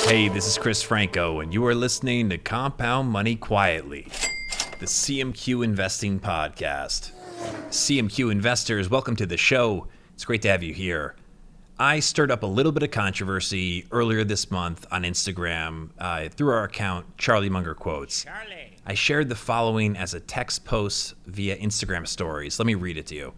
Hey, this is Chris Franco, and you are listening to Compound Money Quietly, the CMQ Investing Podcast. CMQ investors, welcome to the show. It's great to have you here. I stirred up a little bit of controversy earlier this month on Instagram through our account, Charlie Munger Quotes. I shared the following as a text post via Instagram stories. Let me read it to you.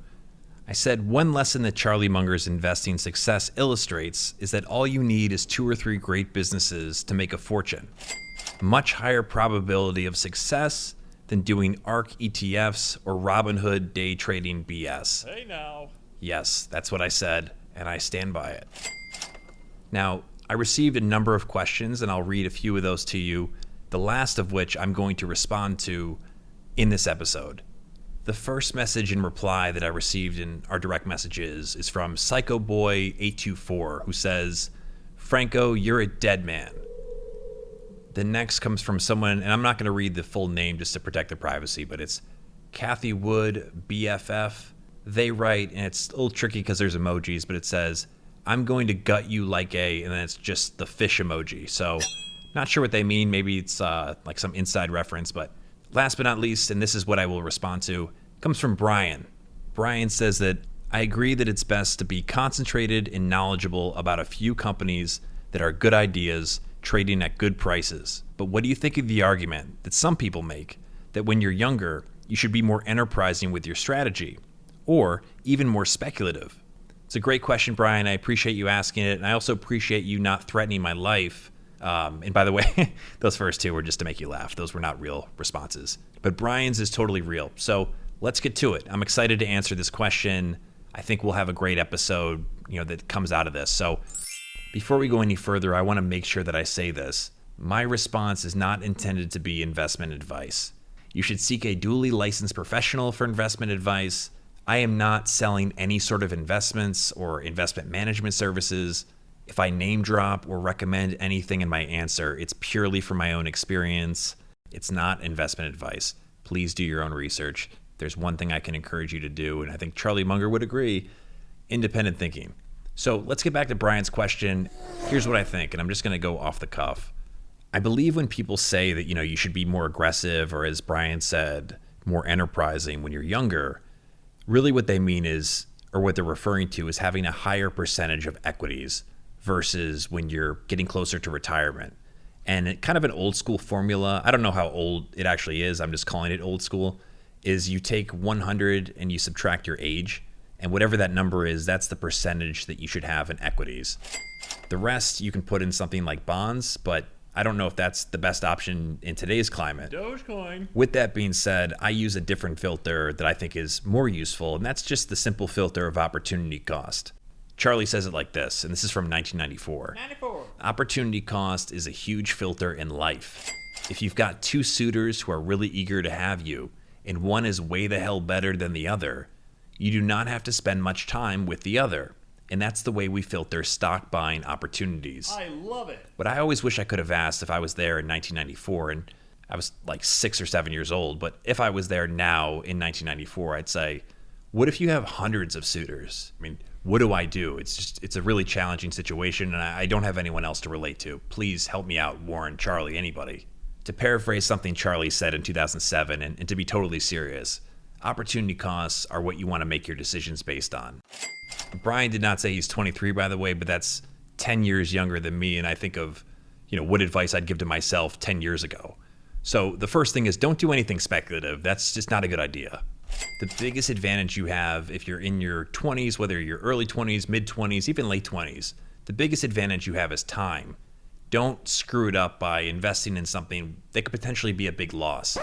I said, one lesson that Charlie Munger's investing success illustrates is that all you need is 2 or 3 great businesses to make a fortune. Much higher probability of success than doing ARK ETFs or Robinhood day trading BS. Hey now. Yes, that's what I said, and I stand by it. Now, I received a number of questions, and I'll read a few of those to you, the last of which I'm going to respond to in this episode. The first message in reply that I received in our direct messages is from PsychoBoy824, who says, Franco, you're a dead man. The next comes from someone, and I'm not going to read the full name just to protect their privacy, but it's Cathie Wood, BFF. They write, and it's a little tricky because there's emojis, but it says, I'm going to gut you like a, and then it's just the fish emoji. So not sure what they mean. Maybe it's like some inside reference, but last but not least, and this is what I will respond to, comes from Brian. Brian says that I agree that it's best to be concentrated and knowledgeable about a few companies that are good ideas trading at good prices. But what do you think of the argument that some people make that when you're younger, you should be more enterprising with your strategy or even more speculative? It's a great question, Brian. I appreciate you asking it. And I also appreciate you not threatening my life. And by the way, those first 2 were just to make you laugh. Those were not real responses. But Brian's is totally real. So let's get to it. I'm excited to answer this question. I think we'll have a great episode, that comes out of this. So before we go any further, I want to make sure that I say this. My response is not intended to be investment advice. You should seek a duly licensed professional for investment advice. I am not selling any sort of investments or investment management services. If I name drop or recommend anything in my answer, it's purely from my own experience. It's not investment advice. Please do your own research. There's one thing I can encourage you to do, and I think Charlie Munger would agree, independent thinking. So let's get back to Brian's question. Here's what I think, and I'm just going to go off the cuff. I believe when people say that, you should be more aggressive, or as Brian said, more enterprising when you're younger, really what they mean is, or what they're referring to is having a higher percentage of equities versus when you're getting closer to retirement. And it kind of an old school formula, I don't know how old it actually is, I'm just calling it old school, is you take 100 and you subtract your age, and whatever that number is, that's the percentage that you should have in equities. The rest you can put in something like bonds, but I don't know if that's the best option in today's climate. Dogecoin. With that being said, I use a different filter that I think is more useful, and that's just the simple filter of opportunity cost. Charlie says it like this, and this is from 1994. Opportunity cost is a huge filter in life. If you've got 2 suitors who are really eager to have you, and one is way the hell better than the other, you do not have to spend much time with the other. And that's the way we filter stock buying opportunities. I love it. What I always wish I could have asked if I was there in 1994, and I was like 6 or 7 years old, but if I was there now in 1994, I'd say, what if you have hundreds of suitors? I mean, what do I do? It's a really challenging situation, and I don't have anyone else to relate to. Please help me out, Warren, Charlie, anybody. To paraphrase something Charlie said in 2007, and to be totally serious, opportunity costs are what you want to make your decisions based on. Brian did not say he's 23, by the way, but that's 10 years younger than me, and I think of, what advice I'd give to myself 10 years ago. So the first thing is don't do anything speculative. That's just not a good idea. The biggest advantage you have if you're in your 20s, whether you're early 20s, mid 20s, even late 20s, the biggest advantage you have is time. Don't screw it up by investing in something that could potentially be a big loss.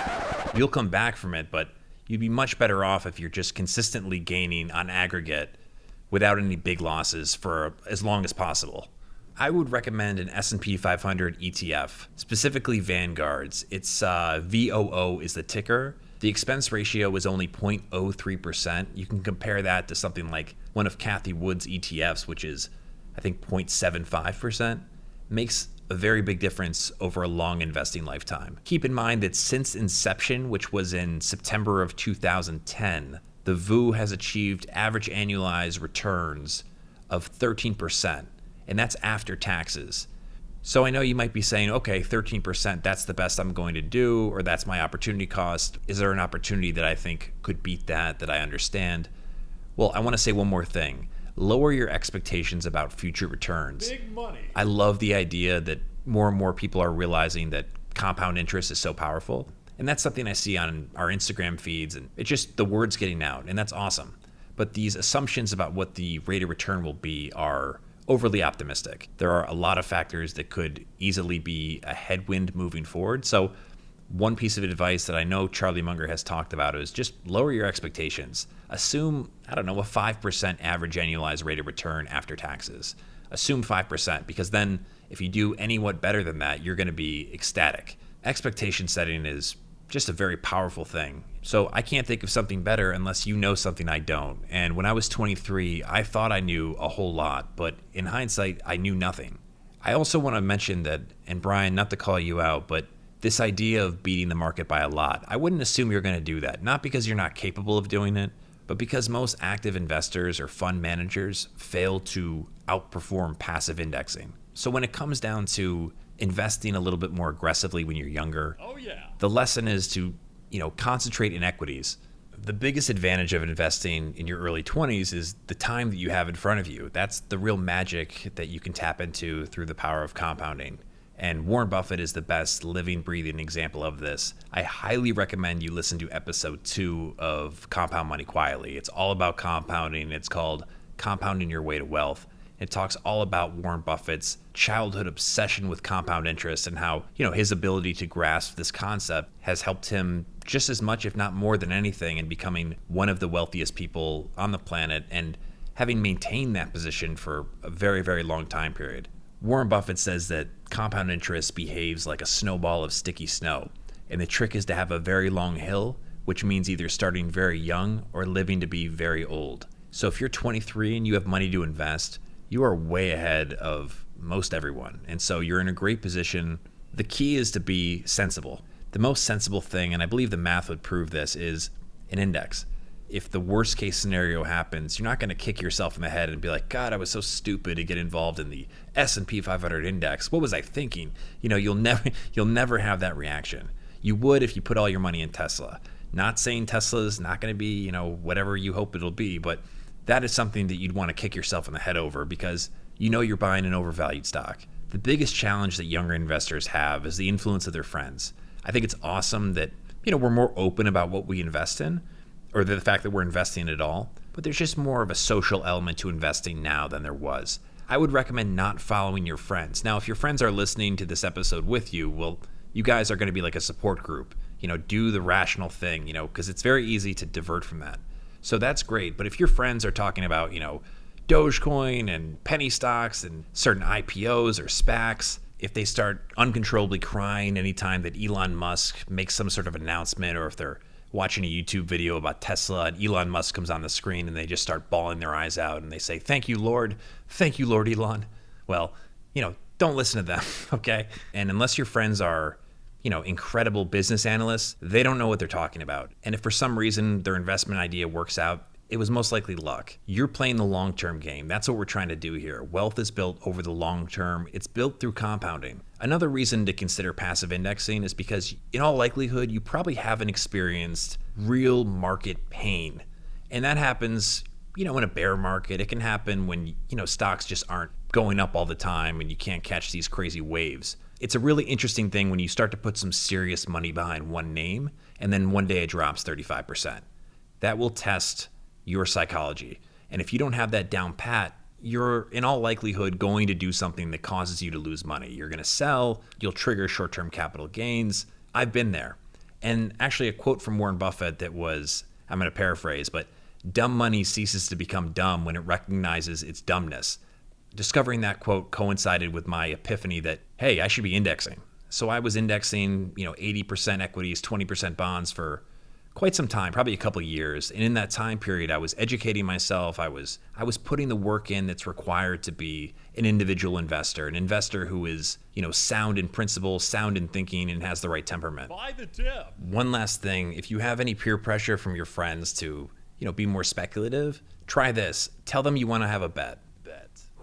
You'll come back from it, but you'd be much better off if you're just consistently gaining on aggregate without any big losses for as long as possible. I would recommend an S&P 500 ETF, specifically Vanguard's. It's VOO is the ticker. The expense ratio is only 0.03%. You can compare that to something like one of Cathie Wood's ETFs, which is, I think, 0.75%. Makes a very big difference over a long investing lifetime. Keep in mind that since inception, which was in September of 2010, the VOO has achieved average annualized returns of 13%, and that's after taxes. So I know you might be saying, okay, 13%, that's the best I'm going to do, or that's my opportunity cost. Is there an opportunity that I think could beat that I understand? Well, I want to say one more thing. Lower your expectations about future returns. Big money. I love the idea that more and more people are realizing that compound interest is so powerful. And that's something I see on our Instagram feeds, and it's just the word's getting out, and that's awesome. But these assumptions about what the rate of return will be are overly optimistic. There are a lot of factors that could easily be a headwind moving forward. So one piece of advice that I know Charlie Munger has talked about is just lower your expectations. Assume, a 5% average annualized rate of return after taxes. Assume 5%, because then if you do anywhat better than that, you're going to be ecstatic. Expectation setting is just a very powerful thing. So I can't think of something better unless you know something I don't. And when I was 23, I thought I knew a whole lot, but in hindsight, I knew nothing. I also want to mention that, and Brian, not to call you out, but this idea of beating the market by a lot, I wouldn't assume you're going to do that. Not because you're not capable of doing it, but because most active investors or fund managers fail to outperform passive indexing. So when it comes down to investing a little bit more aggressively when you're younger, the lesson is to, concentrate in equities. The biggest advantage of investing in your early 20s is the time that you have in front of you. That's the real magic that you can tap into through the power of compounding. And Warren Buffett is the best living, breathing example of this. I highly recommend you listen to episode 2 of Compound Money Quietly. It's all about compounding. It's called Compounding Your Way to Wealth. It talks all about Warren Buffett's childhood obsession with compound interest and how, his ability to grasp this concept has helped him just as much, if not more than anything, in becoming one of the wealthiest people on the planet and having maintained that position for a very, very long time period. Warren Buffett says that compound interest behaves like a snowball of sticky snow, and the trick is to have a very long hill, which means either starting very young or living to be very old. So if you're 23 and you have money to invest, you are way ahead of most everyone. And so you're in a great position. The key is to be sensible. The most sensible thing, and I believe the math would prove this, is an index. If the worst case scenario happens, you're not going to kick yourself in the head and be like, God, I was so stupid to get involved in the S&P 500 index. What was I thinking? You'll never have that reaction. You would if you put all your money in Tesla. Not saying Tesla's not going to be, whatever you hope it'll be, but that is something that you'd want to kick yourself in the head over because you're buying an overvalued stock. The biggest challenge that younger investors have is the influence of their friends. I think it's awesome that, we're more open about what we invest in or the fact that we're investing at all, but there's just more of a social element to investing now than there was. I would recommend not following your friends. Now, if your friends are listening to this episode with you, well, you guys are going to be like a support group. Do the rational thing, because it's very easy to divert from that. So that's great. But if your friends are talking about, Dogecoin and penny stocks and certain IPOs or SPACs, if they start uncontrollably crying anytime that Elon Musk makes some sort of announcement, or if they're watching a YouTube video about Tesla and Elon Musk comes on the screen and they just start bawling their eyes out and they say, thank you, Lord, Elon. Well, don't listen to them, okay? And unless your friends are incredible business analysts, they don't know what they're talking about. And if for some reason their investment idea works out, it was most likely luck. You're playing the long-term game. That's what we're trying to do here. Wealth is built over the long term. It's built through compounding. Another reason to consider passive indexing is because in all likelihood, you probably haven't experienced real market pain. And that happens, in a bear market. It can happen when, stocks just aren't going up all the time and you can't catch these crazy waves. It's a really interesting thing when you start to put some serious money behind one name and then one day it drops 35%. That will test your psychology. And if you don't have that down pat, you're in all likelihood going to do something that causes you to lose money. You're going to sell, you'll trigger short-term capital gains. I've been there. And actually a quote from Warren Buffett that was, I'm going to paraphrase, but dumb money ceases to become dumb when it recognizes its dumbness. Discovering that quote coincided with my epiphany that, hey, I should be indexing. So I was indexing, 80% equities, 20% bonds for quite some time, probably a couple of years. And in that time period, I was educating myself. I was putting the work in that's required to be an individual investor, an investor who is, sound in principle, sound in thinking, and has the right temperament. Buy the dip. One last thing, if you have any peer pressure from your friends to, be more speculative, try this. Tell them you want to have a bet.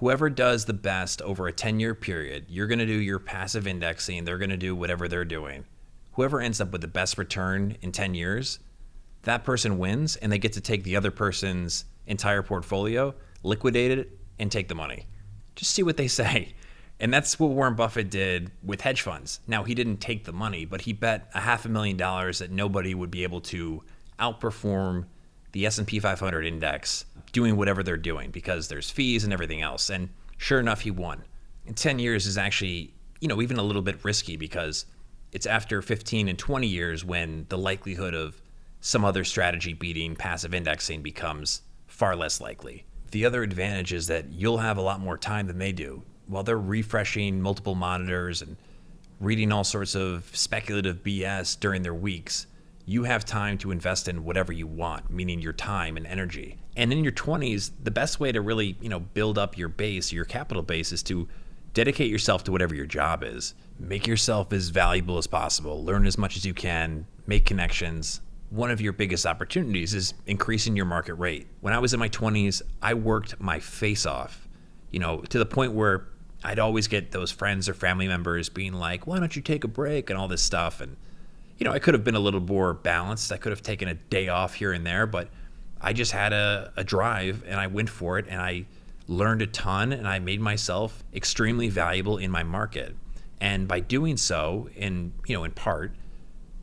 Whoever does the best over a 10-year period, you're going to do your passive indexing, they're going to do whatever they're doing. Whoever ends up with the best return in 10 years, that person wins, and they get to take the other person's entire portfolio, liquidate it, and take the money. Just see what they say. And that's what Warren Buffett did with hedge funds. Now, he didn't take the money, but he bet $500,000 that nobody would be able to outperform the S&P 500 index doing whatever they're doing because there's fees and everything else. And sure enough, he won. And 10 years is actually, even a little bit risky because it's after 15 and 20 years when the likelihood of some other strategy beating passive indexing becomes far less likely. The other advantage is that you'll have a lot more time than they do. While they're refreshing multiple monitors and reading all sorts of speculative BS during their weeks, you have time to invest in whatever you want, meaning your time and energy. And in your 20s, the best way to really, build up your base, your capital base, is to dedicate yourself to whatever your job is. Make yourself as valuable as possible. Learn as much as you can. Make connections. One of your biggest opportunities is increasing your market rate. When I was in my 20s, I worked my face off, to the point where I'd always get those friends or family members being like, why don't you take a break and all this stuff. And, I could have been a little more balanced. I could have taken a day off here and there, but I just had a drive and I went for it and I learned a ton and I made myself extremely valuable in my market. And by doing so, in part,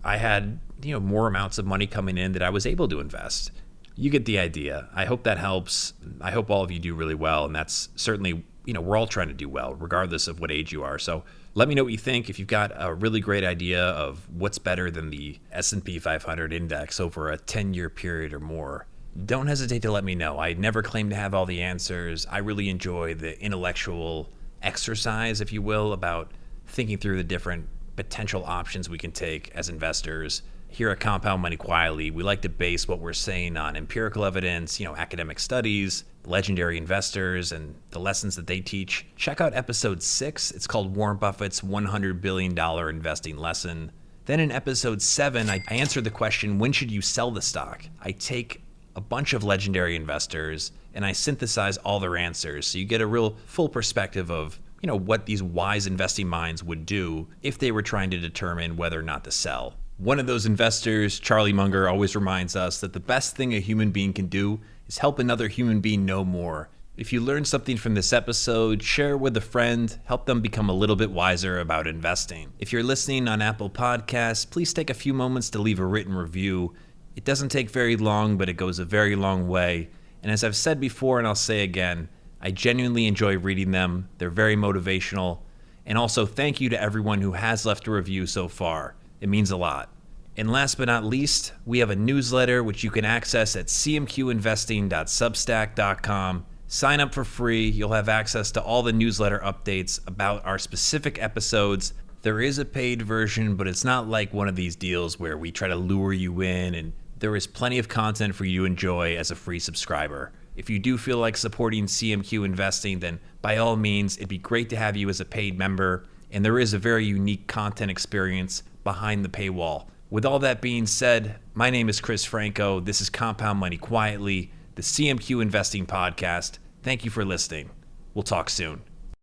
I had, more amounts of money coming in that I was able to invest. You get the idea. I hope that helps. I hope all of you do really well. And that's certainly, we're all trying to do well, regardless of what age you are. So let me know what you think. If you've got a really great idea of what's better than the S&P 500 index over a 10-year period or more, don't hesitate to let me know. I never claim to have all the answers. I really enjoy the intellectual exercise, if you will, about thinking through the different potential options we can take as investors. Here at Compound Money Quietly, we like to base what we're saying on empirical evidence, academic studies, legendary investors, and the lessons that they teach. Check out episode 6. It's called Warren Buffett's $100 billion investing lesson. Then in episode 7, I answer the question, when should you sell the stock? I take a bunch of legendary investors and I synthesize all their answers. So you get a real full perspective of, what these wise investing minds would do if they were trying to determine whether or not to sell. One of those investors, Charlie Munger, always reminds us that the best thing a human being can do is help another human being know more. If you learned something from this episode, share it with a friend, help them become a little bit wiser about investing. If you're listening on Apple Podcasts, please take a few moments to leave a written review. It doesn't take very long, but it goes a very long way. And as I've said before, and I'll say again, I genuinely enjoy reading them. They're very motivational. And also, thank you to everyone who has left a review so far. It means a lot. And last but not least, we have a newsletter which you can access at cmqinvesting.substack.com. Sign up for free. You'll have access to all the newsletter updates about our specific episodes. There is a paid version, but it's not like one of these deals where we try to lure you in, and there is plenty of content for you to enjoy as a free subscriber. If you do feel like supporting CMQ Investing, then by all means, it'd be great to have you as a paid member, and there is a very unique content experience behind the paywall. With all that being said, my name is Chris Franco. This is Compound Money Quietly, the CMQ Investing Podcast. Thank you for listening. We'll talk soon.